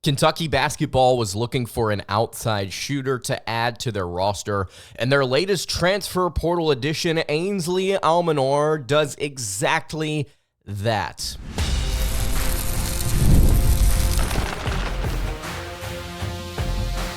Kentucky basketball was looking for an outside shooter to add to their roster, and their latest transfer portal addition, Ansley Almonor, does exactly that.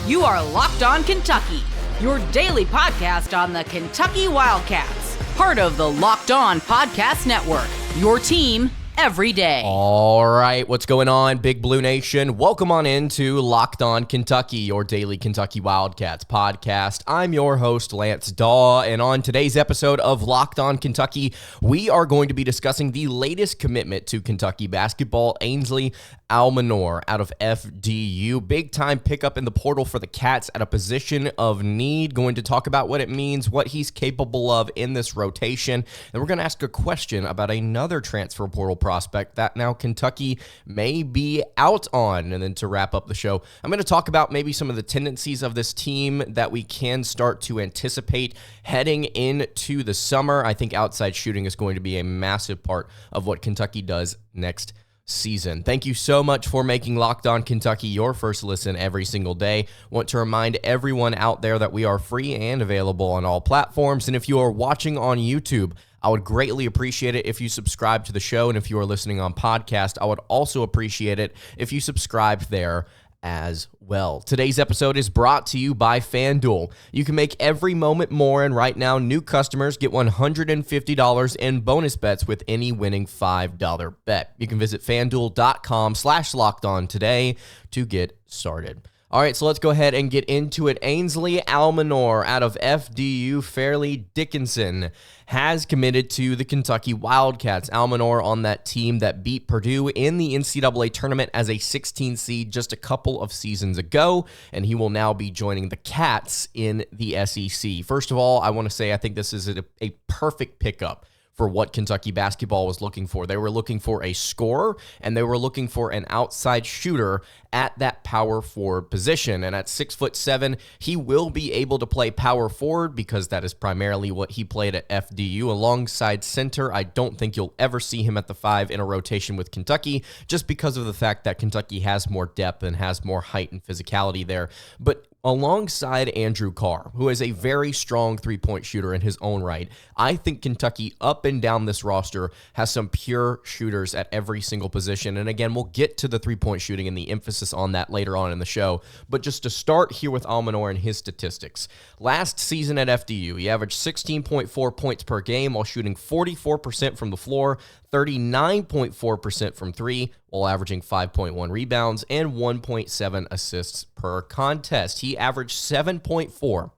You are Locked On Kentucky, your daily podcast on the Kentucky Wildcats, part of the Locked On Podcast Network, your team every day. All right, what's going on, Big Blue Nation? Welcome on into Locked On Kentucky, your daily Kentucky Wildcats podcast. I'm your host, Lance Dawe, and on today's episode of Locked On Kentucky, we are going to be discussing the latest commitment to Kentucky basketball, Ansley Almonor out of FDU. Big time pickup in the portal for the Cats at a position of need. Going to talk about what it means, what he's capable of in this rotation. And we're going to ask a question about another transfer portal prospect that now Kentucky may be out on. And then to wrap up the show, I'm going to talk about maybe some of the tendencies of this team that we can start to anticipate heading into the summer. I think outside shooting is going to be a massive part of what Kentucky does next season. Thank you so much for making Locked On Kentucky your first listen every single day. Want to remind everyone out there that we are free and available on all platforms. And if you are watching on YouTube, I would greatly appreciate it if you subscribe to the show. And if you are listening on podcast, I would also appreciate it if you subscribe there as well. Today's episode is brought to you by FanDuel. You can make every moment more, and right now, new customers get $150 in bonus bets with any winning $5 bet. You can visit FanDuel.com/lockedon today to get started. All right, so let's go ahead and get into it. Ansley Almonor out of FDU, Fairleigh Dickinson, has committed to the Kentucky Wildcats. Almonor on that team that beat Purdue in the NCAA tournament as a 16 seed just a couple of seasons ago, and he will now be joining the Cats in the SEC. First of all, I want to say I think this is a perfect pickup for what Kentucky basketball was looking for. They were looking for a scorer, and they were looking for an outside shooter at that power forward position. And at 6'7", he will be able to play power forward because that is primarily what he played at FDU alongside center. I don't think you'll ever see him at the 5 in a rotation with Kentucky just because of the fact that Kentucky has more depth and has more height and physicality there. But alongside Andrew Carr, who is a very strong three-point shooter in his own right, I think Kentucky up and down this roster has some pure shooters at every single position. And again, we'll get to the three-point shooting and the emphasis on that later on in the show. But just to start here with Almonor and his statistics. Last season at FDU, he averaged 16.4 points per game while shooting 44% from the floor, 39.4% from three, while averaging 5.1 rebounds and 1.7 assists per contest. He averaged 7.4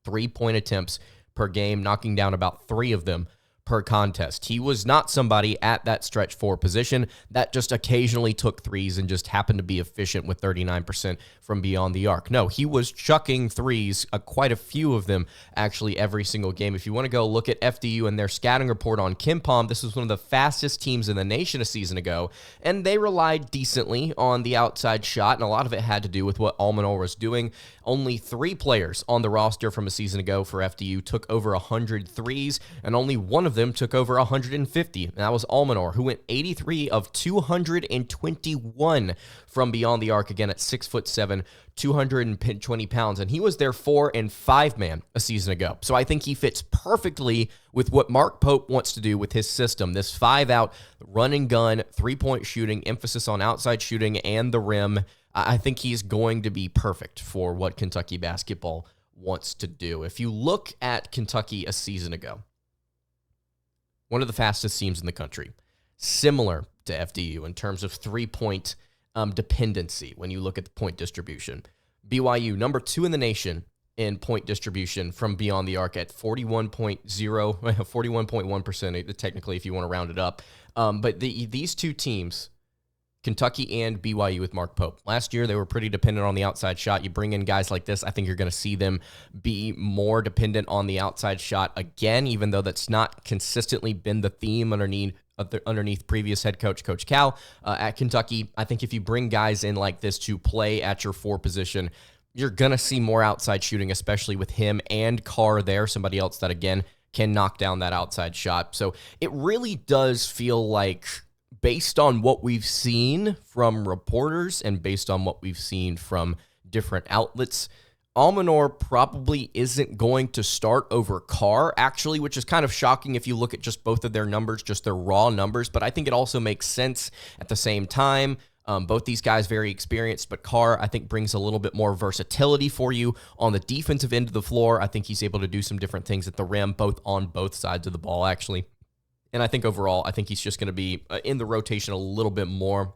three-point attempts per game, knocking down about 3 of them per contest. He was not somebody at that stretch 4 position that just occasionally took threes and just happened to be efficient with 39% from beyond the arc. No, he was chucking threes, quite a few of them actually every single game. If you want to go look at FDU and their scouting report on KenPom, this was one of the fastest teams in the nation a season ago, and they relied decently on the outside shot, and a lot of it had to do with what Almonor was doing. Only 3 players on the roster from a season ago for FDU took over 100 threes, and only one of them took over 150, and that was Almonor, who went 83 of 221 from beyond the arc, again at 6'7", 220 pounds, and he was their 4 and 5 man a season ago. So I think he fits perfectly with what Mark Pope wants to do with his system, this 5-out run and gun, three-point shooting, emphasis on outside shooting and the rim. I think he's going to be perfect for what Kentucky basketball wants to do. If you look at Kentucky a season ago, one of the fastest teams in the country, similar to FDU in terms of three-point dependency when you look at the point distribution. BYU, number 2 in the nation in point distribution from beyond the arc at 41.1%, technically if you want to round it up. But these two teams, Kentucky and BYU with Mark Pope. Last year, they were pretty dependent on the outside shot. You bring in guys like this, I think you're going to see them be more dependent on the outside shot again, even though that's not consistently been the theme underneath previous head coach, Coach Cal. At Kentucky, I think if you bring guys in like this to play at your 4 position, you're going to see more outside shooting, especially with him and Carr there, somebody else that, again, can knock down that outside shot. So it really does feel like based on what we've seen from reporters and based on what we've seen from different outlets, Almonor probably isn't going to start over Carr, actually, which is kind of shocking if you look at just both of their numbers, just their raw numbers. But I think it also makes sense at the same time. Both these guys very experienced, but Carr, I think, brings a little bit more versatility for you on the defensive end of the floor. I think he's able to do some different things at the rim, both on both sides of the ball, actually. And I think overall, I think he's just going to be in the rotation a little bit more.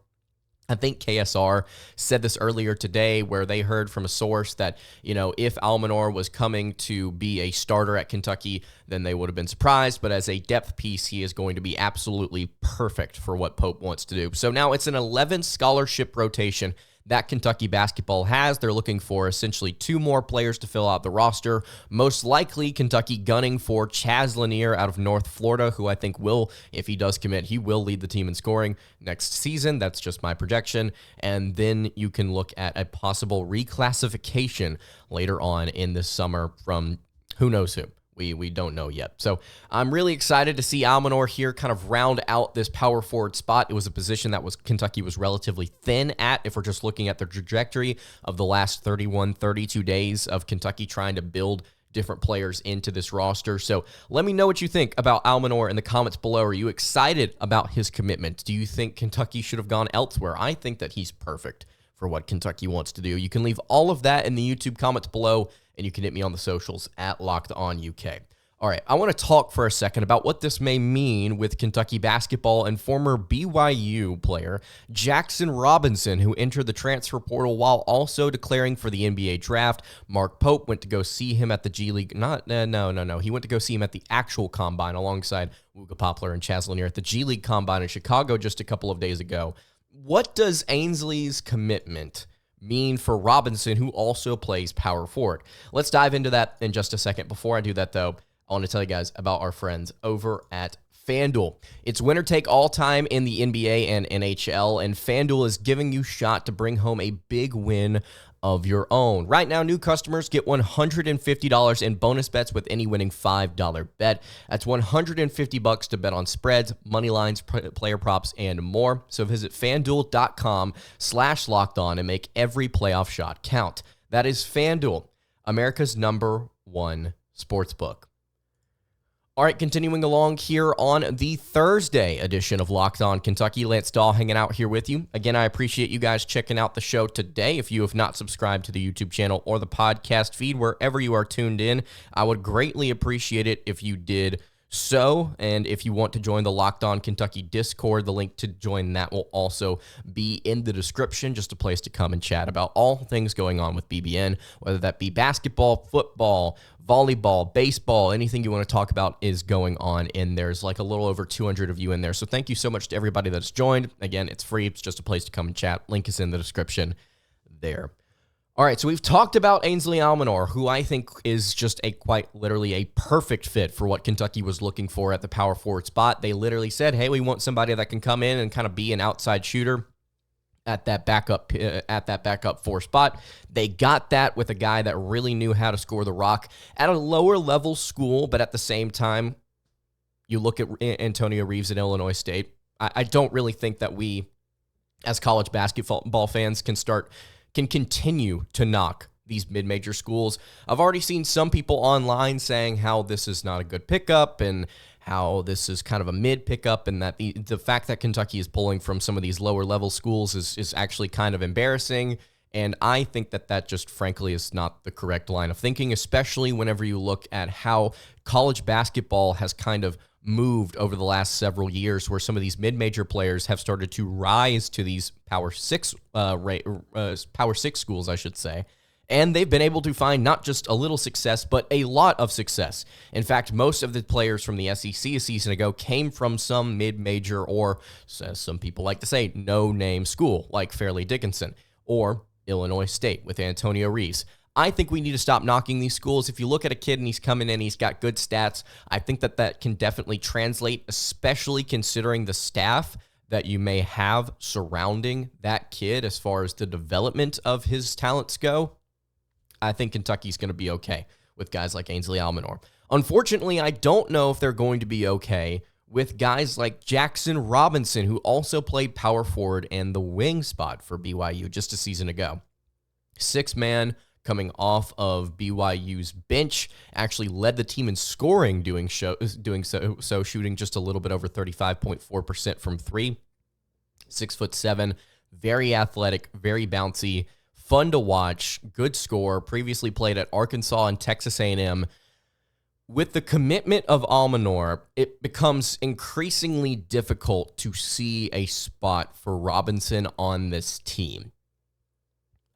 I think KSR said this earlier today where they heard from a source that, if Almonor was coming to be a starter at Kentucky, then they would have been surprised. But as a depth piece, he is going to be absolutely perfect for what Pope wants to do. So now it's an 11 scholarship rotation that Kentucky basketball has. They're looking for essentially 2 more players to fill out the roster. Most likely, Kentucky gunning for Chaz Lanier out of North Florida, who I think will, if he does commit, he will lead the team in scoring next season. That's just my projection. And then you can look at a possible reclassification later on in the summer from who knows who. We don't know yet. So I'm really excited to see Almonor here kind of round out this power forward spot. It was a position that Kentucky was relatively thin at if we're just looking at the trajectory of the last 31, 32 days of Kentucky trying to build different players into this roster. So let me know what you think about Almonor in the comments below. Are you excited about his commitment? Do you think Kentucky should have gone elsewhere? I think that he's perfect for what Kentucky wants to do. You can leave all of that in the YouTube comments below, and you can hit me on the socials at LockedOnUK. All right, I want to talk for a second about what this may mean with Kentucky basketball and former BYU player Jaxson Robinson, who entered the transfer portal while also declaring for the NBA draft. Mark Pope went to go see him at the G League. No. He went to go see him at the actual combine alongside Wooga Poplar and Chaz Lanier at the G League combine in Chicago just a couple of days ago. What does Ansley's commitment mean for Robinson, who also plays power forward? Let's dive into that in just a second. Before I do that, though, I want to tell you guys about our friends over at FanDuel. It's winner take all time in the NBA and NHL, and FanDuel is giving you a shot to bring home a big win of your own. Right now, new customers get $150 in bonus bets with any winning $5 bet. That's $150 to bet on spreads, money lines, player props, and more. So visit FanDuel.com/lockedon and make every playoff shot count. That is FanDuel, America's #1 sportsbook. All right, continuing along here on the Thursday edition of Locked On Kentucky. Lance Dawe hanging out here with you. Again, I appreciate you guys checking out the show today. If you have not subscribed to the YouTube channel or the podcast feed, wherever you are tuned in, I would greatly appreciate it if you did so. And if you want to join the Locked On Kentucky Discord, the link to join that will also be in the description. Just a place to come and chat about all things going on with BBN, whether that be basketball, football, volleyball, baseball, anything you want to talk about is going on in there. There's like a little over 200 of you in there. So thank you so much to everybody that's joined. Again, it's free. It's just a place to come and chat. Link is in the description there. All right, so we've talked about Ansley Almonor, who I think is just quite literally a perfect fit for what Kentucky was looking for at the power forward spot. They literally said, hey, we want somebody that can come in and kind of be an outside shooter at that backup 4 spot. They got that with a guy that really knew how to score the rock at a lower level school, but at the same time, you look at Antonio Reeves at Illinois State. I don't really think that we, as college basketball fans, can continue to knock these mid-major schools. I've already seen some people online saying how this is not a good pickup and how this is kind of a mid pickup, and that the fact that Kentucky is pulling from some of these lower level schools is actually kind of embarrassing. And I think that just frankly is not the correct line of thinking, especially whenever you look at how college basketball has kind of moved over the last several years, where some of these mid-major players have started to rise to these Power Six schools, I should say. And they've been able to find not just a little success, but a lot of success. In fact, most of the players from the SEC a season ago came from some mid-major, or as some people like to say, no-name school, like Fairleigh Dickinson or Illinois State with Antonio Reeves. I think we need to stop knocking these schools. If you look at a kid and he's coming in, he's got good stats, I think that can definitely translate, especially considering the staff that you may have surrounding that kid as far as the development of his talents go. I think Kentucky's going to be okay with guys like Ansley Almonor. Unfortunately, I don't know if they're going to be okay with guys like Jaxson Robinson, who also played power forward and the wing spot for BYU just a season ago. 6-man coming off of BYU's bench, actually led the team in scoring, doing so, shooting just a little bit over 35.4% from three. 6'7", very athletic, very bouncy, fun to watch, good score. Previously played at Arkansas and Texas A&M. With the commitment of Almonor, it becomes increasingly difficult to see a spot for Robinson on this team.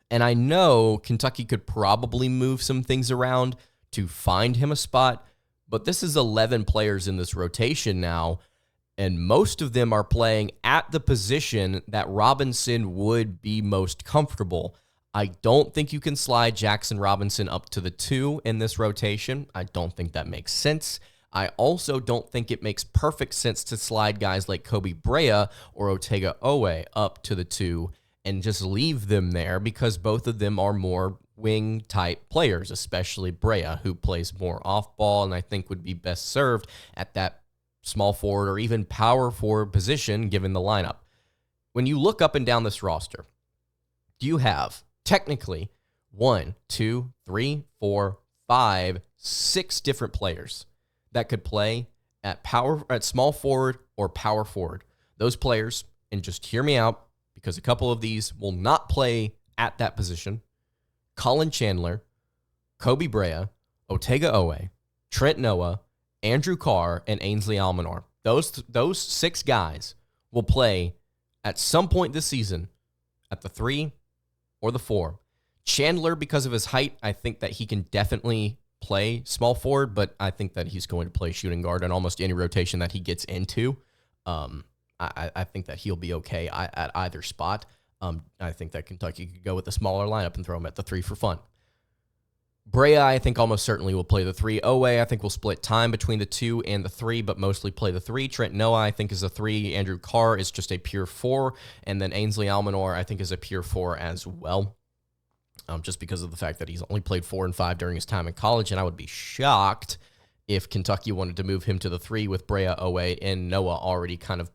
And I know Kentucky could probably move some things around to find him a spot, but this is 11 players in this rotation now, and most of them are playing at the position that Robinson would be most comfortable. I don't think you can slide Jaxson Robinson up to the 2 in this rotation. I don't think that makes sense. I also don't think it makes perfect sense to slide guys like Kobe Brea or Otega Owe up to the 2 and just leave them there, because both of them are more wing-type players, especially Brea, who plays more off-ball and I think would be best served at that small forward or even power forward position given the lineup. When you look up and down this roster, you have technically 1, 2, 3, 4, 5, 6 different players that could play at small forward or power forward. Those players, and just hear me out, because a couple of these will not play at that position: Colin Chandler, Kobe Brea, Otega Owe, Trent Noah, Andrew Carr, and Ansley Almonor. Those 6 guys will play at some point this season at the 3 or the 4. Chandler, because of his height, I think that he can definitely play small forward, but I think that he's going to play shooting guard in almost any rotation that he gets into. I think that he'll be okay at either spot. I think that Kentucky could go with a smaller lineup and throw him at the 3 for fun. Brea, I think almost certainly will play the 3. Owe, I think will split time between the 2 and the 3, but mostly play the 3. Trent Noah, I think, is a 3. Andrew Carr is just a pure 4. And then Ansley Almonor, I think, is a pure 4 as well. Just because of the fact that he's only played 4 and 5 during his time in college, and I would be shocked if Kentucky wanted to move him to the 3 with Brea, Owe, and Noah already kind of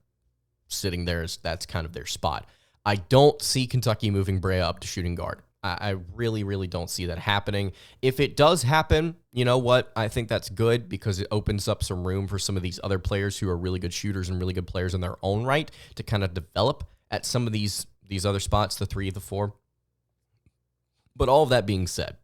sitting there as that's kind of their spot. I don't see Kentucky moving Brea up to shooting guard. I really, really don't see that happening. If it does happen, you know what? I think that's good, because it opens up some room for some of these other players who are really good shooters and really good players in their own right to kind of develop at some of these other spots, the 3, the 4. But all of that being said,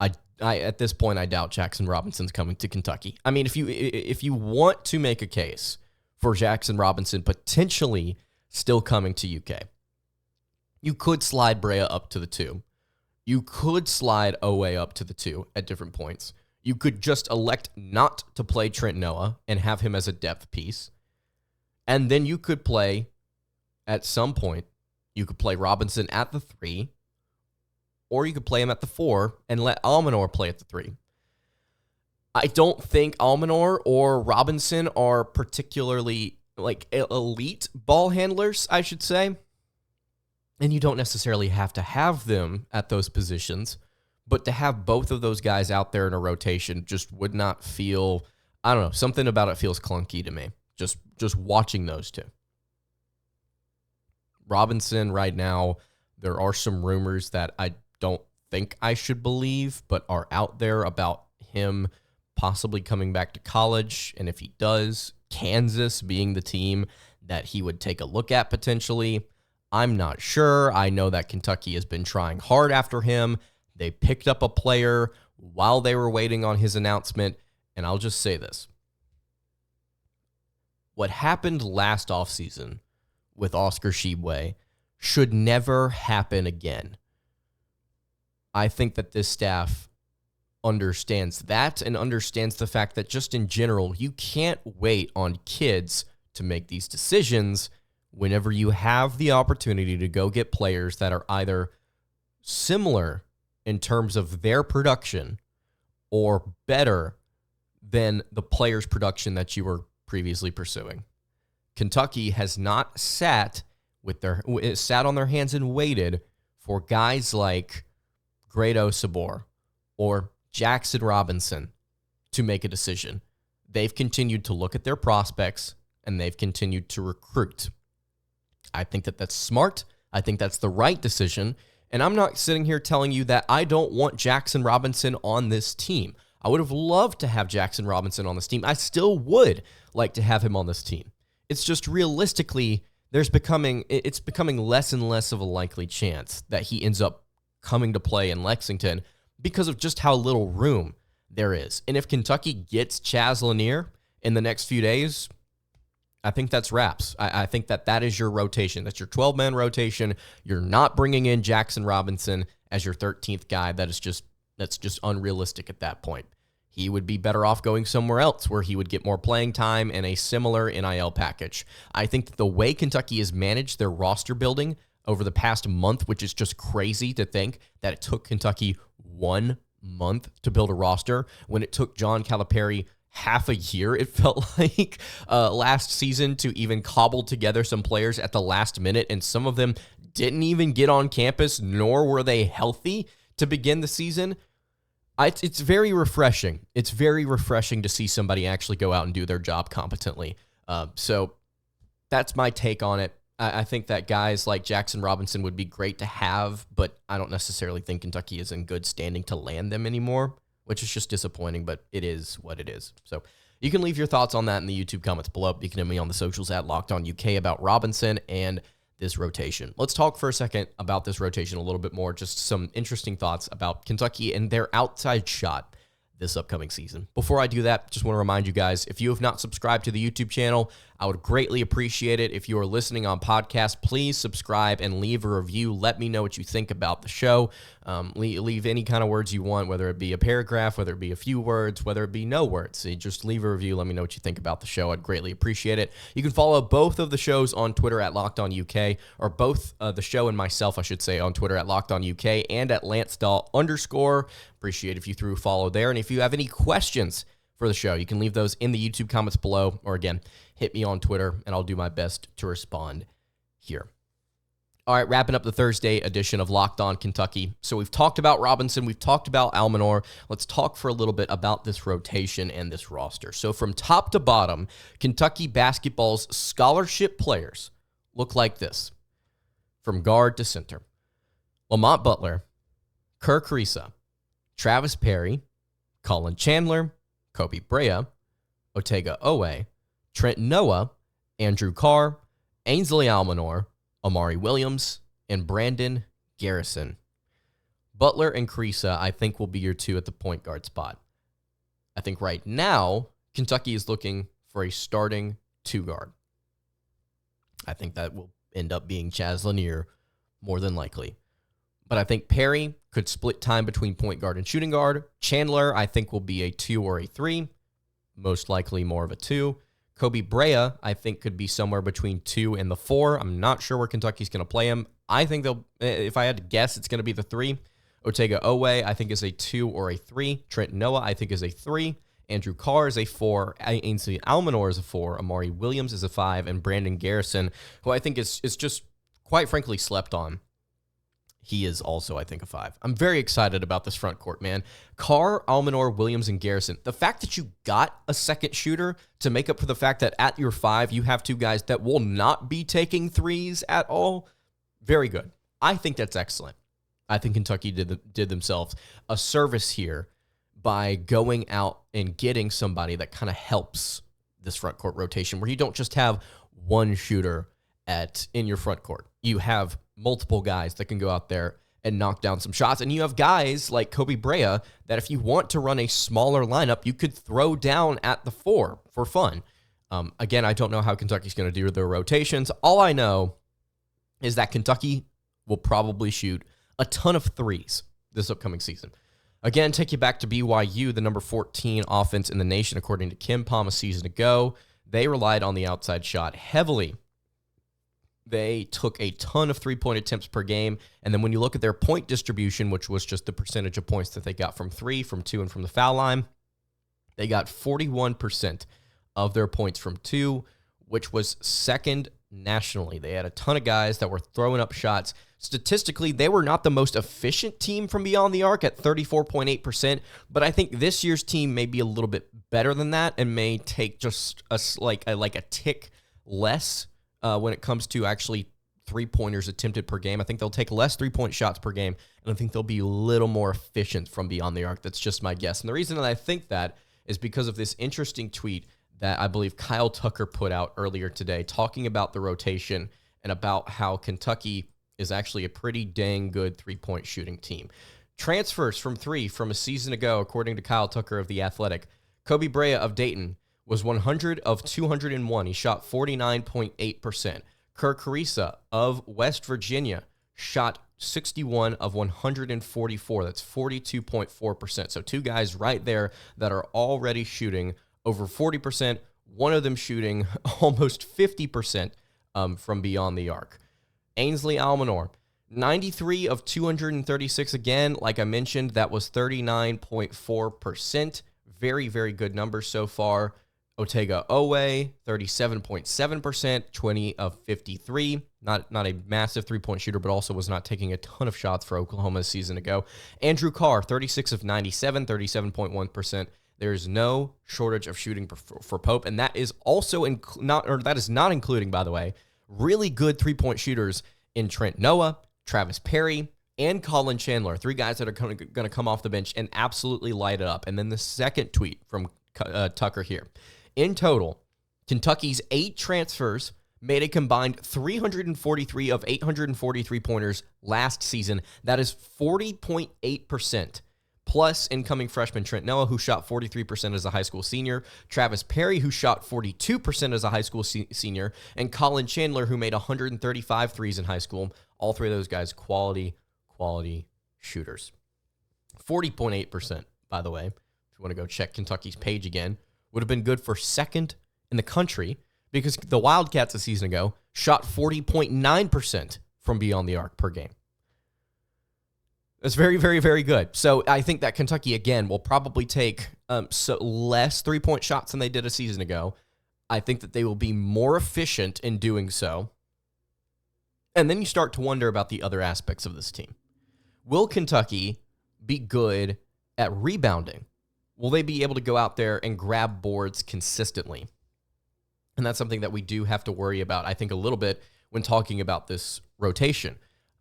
I at this point, I doubt Jaxson Robinson's coming to Kentucky. I mean, if you want to make a case for Jaxson Robinson potentially still coming to UK, you could slide Brea up to the 2. You could slide Owe up to the 2 at different points. You could just elect not to play Trent Noah and have him as a depth piece. And then you could play, at some point, you could play Robinson at the 3, or you could play him at the 4 and let Almonor play at the 3. I don't think Almonor or Robinson are particularly elite ball handlers, I should say. And you don't necessarily have to have them at those positions, but to have both of those guys out there in a rotation just would not feel, I don't know, something about it feels clunky to me, just watching those two. Robinson right now, there are some rumors that I don't think I should believe, but are out there about him possibly coming back to college, and if he does, Kansas being the team that he would take a look at potentially. I'm not sure. I know that Kentucky has been trying hard after him. They picked up a player while they were waiting on his announcement, and I'll just say this. What happened last offseason with Oscar Tshiebwe should never happen again. I think that this staff understands that and understands the fact that just in general, you can't wait on kids to make these decisions whenever you have the opportunity to go get players that are either similar in terms of their production or better than the player's production that you were previously pursuing. Kentucky has not sat on their hands and waited for guys like Grado Sabor or Jaxson Robinson to make a decision. they've continued to look at their prospects and they've continued to recruit. I think that that's smart. I think that's the right decision. And I'm not sitting here telling you that I don't want Jaxson Robinson on this team. I would have loved to have Jaxson Robinson on this team. I still would like to have him on this team. It's just realistically, it's becoming less and less of a likely chance that he ends up coming to play in Lexington because of just how little room there is. And if Kentucky gets Chaz Lanier in the next few days, I think that's wraps. I think that is your rotation. That's your 12-man rotation. You're not bringing in Jaxson Robinson as your 13th guy. That's just unrealistic at that point. He would be better off going somewhere else where he would get more playing time and a similar NIL package. I think that the way Kentucky has managed their roster building over the past month, which is just crazy to think that it took Kentucky 1 month to build a roster when it took John Calipari half a year, it felt like, last season to even cobble together some players at the last minute, and some of them didn't even get on campus, nor were they healthy to begin the season. It's very refreshing. It's very refreshing to see somebody actually go out and do their job competently. So that's my take on it. I think that guys like Jaxson Robinson would be great to have, but I don't necessarily think Kentucky is in good standing to land them anymore, which is just disappointing, but it is what it is. So you can leave your thoughts on that in the YouTube comments below. You can hit me on the socials at Locked On UK about Robinson and this rotation. Let's talk for a second about this rotation a little bit more, just some interesting thoughts about Kentucky and their outside shot this upcoming season. Before I do that, just want to remind you guys, if you have not subscribed to the YouTube channel, I would greatly appreciate it. If you are listening on podcast, please subscribe and leave a review. Let me know what you think about the show. Leave any kind of words you want, whether it be a paragraph, whether it be a few words, whether it be no words. So just leave a review. Let me know what you think about the show. I'd greatly appreciate it. You can follow both of the shows on Twitter at Locked On UK, or both the show and myself, I should say, on Twitter at Locked On UK and at @LanceDawe_. Appreciate if you threw a follow there. And if you have any questions for the show, you can leave those in the YouTube comments below, or again, hit me on Twitter, and I'll do my best to respond here. All right, wrapping up the Thursday edition of Locked On Kentucky. So we've talked about Robinson, we've talked about Almonor. Let's talk for a little bit about this rotation and this roster. So from top to bottom, Kentucky basketball's scholarship players look like this. From guard to center: Lamont Butler, Kerr Kriisa, Travis Perry, Colin Chandler, Kobe Brea, Otega Owe, Trent Noah, Andrew Carr, Ansley Almonor, Amari Williams, and Brandon Garrison. Butler and Kriisa, I think, will be your two at the point guard spot. I think right now, Kentucky is looking for a starting two guard. I think that will end up being Chaz Lanier, more than likely. But I think Perry could split time between point guard and shooting guard. Chandler, I think, will be a 2 or a 3, most likely more of a 2. Kobe Brea, I think, could be somewhere between 2 and the 4. I'm not sure where Kentucky's going to play him. I think if I had to guess, it's going to be the 3. Otega Owe, I think, is a 2 or a 3. Trent Noah, I think, is a 3. Andrew Carr is a 4. Ansley Almonor is a 4. Amari Williams is a 5. And Brandon Garrison, who I think is just, quite frankly, slept on. He is also, I think, a 5. I'm very excited about this front court, man. Carr, Almonor, Williams, and Garrison. The fact that you got a second shooter to make up for the fact that at your 5, you have two guys that will not be taking threes at all, very good. I think that's excellent. I think Kentucky did themselves a service here by going out and getting somebody that kind of helps this front court rotation, where you don't just have one shooter in your front court. You have multiple guys that can go out there and knock down some shots. And you have guys like Kobe Brea that if you want to run a smaller lineup, you could throw down at the 4 for fun. Again, I don't know how Kentucky's going to do their rotations. All I know is that Kentucky will probably shoot a ton of threes this upcoming season. Again, take you back to BYU, the number 14 offense in the nation, according to Kim Palm a season ago. They relied on the outside shot heavily. They took a ton of three-point attempts per game, and then when you look at their point distribution, which was just the percentage of points that they got from 3, from 2, and from the foul line, they got 41% of their points from 2, which was second nationally. They had a ton of guys that were throwing up shots. Statistically, they were not the most efficient team from beyond the arc at 34.8%, but I think this year's team may be a little bit better than that and may take just like a tick less when it comes to actually three-pointers attempted per game. I think they'll take less three-point shots per game, and I think they'll be a little more efficient from beyond the arc. That's just my guess. And the reason that I think that is because of this interesting tweet that I believe Kyle Tucker put out earlier today, talking about the rotation and about how Kentucky is actually a pretty dang good three-point shooting team. Transfers from three from a season ago, according to Kyle Tucker of The Athletic. Kobe Brea of Dayton was 100 of 201. He shot 49.8%. Kerr Carissa of West Virginia shot 61 of 144. That's 42.4%. So two guys right there that are already shooting over 40%, one of them shooting almost 50% from beyond the arc. Ansley Almonor, 93 of 236 again. Like I mentioned, that was 39.4%. Very, very good numbers so far. Otega Owe, 37.7%, 20 of 53. Not a massive three-point shooter, but also was not taking a ton of shots for Oklahoma a season ago. Andrew Carr, 36 of 97, 37.1%. There's no shortage of shooting for Pope, and that is also that is not including, by the way, really good three-point shooters in Trent Noah, Travis Perry, and Colin Chandler. Three guys that are going to come off the bench and absolutely light it up. And then the second tweet from Tucker here. In total, Kentucky's 8 transfers made a combined 343 of 843 pointers last season. That is 40.8%. Plus incoming freshman Trent Noah, who shot 43% as a high school senior, Travis Perry, who shot 42% as a high school senior, and Colin Chandler, who made 135 threes in high school. All three of those guys, quality shooters. 40.8%, by the way, if you want to go check Kentucky's page again, would have been good for second in the country because the Wildcats a season ago shot 40.9% from beyond the arc per game. That's very, very, very good. So I think that Kentucky, again, will probably take less three-point shots than they did a season ago. I think that they will be more efficient in doing so. And then you start to wonder about the other aspects of this team. Will Kentucky be good at rebounding? Will they be able to go out there and grab boards consistently? And that's something that we do have to worry about, I think, a little bit when talking about this rotation.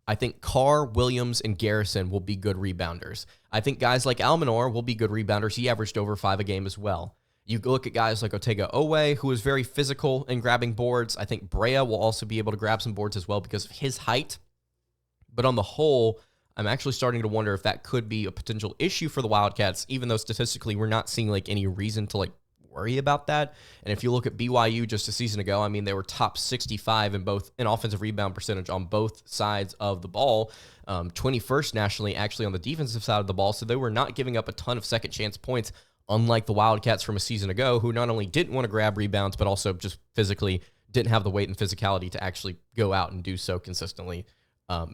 I think Carr, Williams, and Garrison will be good rebounders. I think guys like Almonor will be good rebounders. He averaged over 5 a game as well. You look at guys like Otega Owe, who is very physical in grabbing boards. I think Brea will also be able to grab some boards as well because of his height. But on the whole, I'm actually starting to wonder if that could be a potential issue for the Wildcats, even though statistically we're not seeing any reason to worry about that. And if you look at BYU just a season ago, I mean, they were top 65 in offensive rebound percentage on both sides of the ball, 21st nationally actually on the defensive side of the ball. So they were not giving up a ton of second chance points, unlike the Wildcats from a season ago, who not only didn't want to grab rebounds, but also just physically didn't have the weight and physicality to actually go out and do so consistently.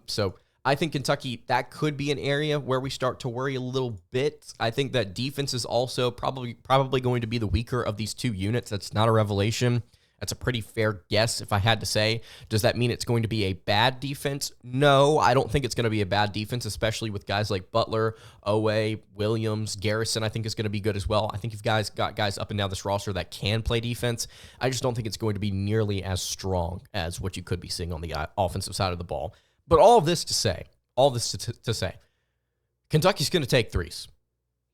So I think Kentucky, that could be an area where we start to worry a little bit. I think that defense is also probably going to be the weaker of these two units. That's not a revelation. That's a pretty fair guess, if I had to say. Does that mean it's going to be a bad defense? No, I don't think it's going to be a bad defense, especially with guys like Butler, Owe, Williams, Garrison. I think is going to be good as well. I think you've got guys up and down this roster that can play defense. I just don't think it's going to be nearly as strong as what you could be seeing on the offensive side of the ball. But all this to say, Kentucky's going to take threes.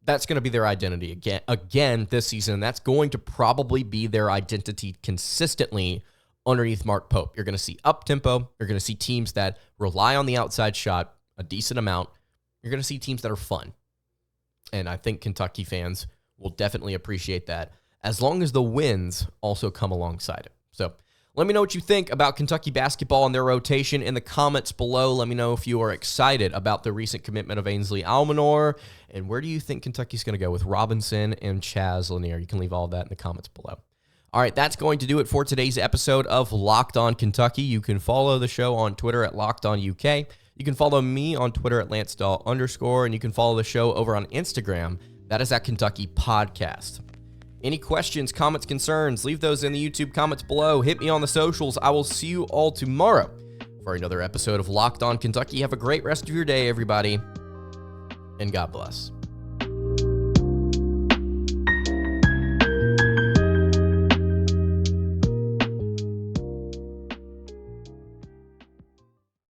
That's going to be their identity again this season, and that's going to probably be their identity consistently underneath Mark Pope. You're going to see up-tempo. You're going to see teams that rely on the outside shot a decent amount. You're going to see teams that are fun. And I think Kentucky fans will definitely appreciate that, as long as the wins also come alongside it. So let me know what you think about Kentucky basketball and their rotation in the comments below. Let me know if you are excited about the recent commitment of Ansley Almonor, and where do you think Kentucky's going to go with Robinson and Chaz Lanier? You can leave all of that in the comments below. All right, that's going to do it for today's episode of Locked On Kentucky. You can follow the show on Twitter at LockedOnUK. You can follow me on Twitter at LanceDawe_, and you can follow the show over on Instagram. That is at Kentucky Podcast. Any questions, comments, concerns, leave those in the YouTube comments below. Hit me on the socials. I will see you all tomorrow for another episode of Locked On Kentucky. Have a great rest of your day, everybody, and God bless.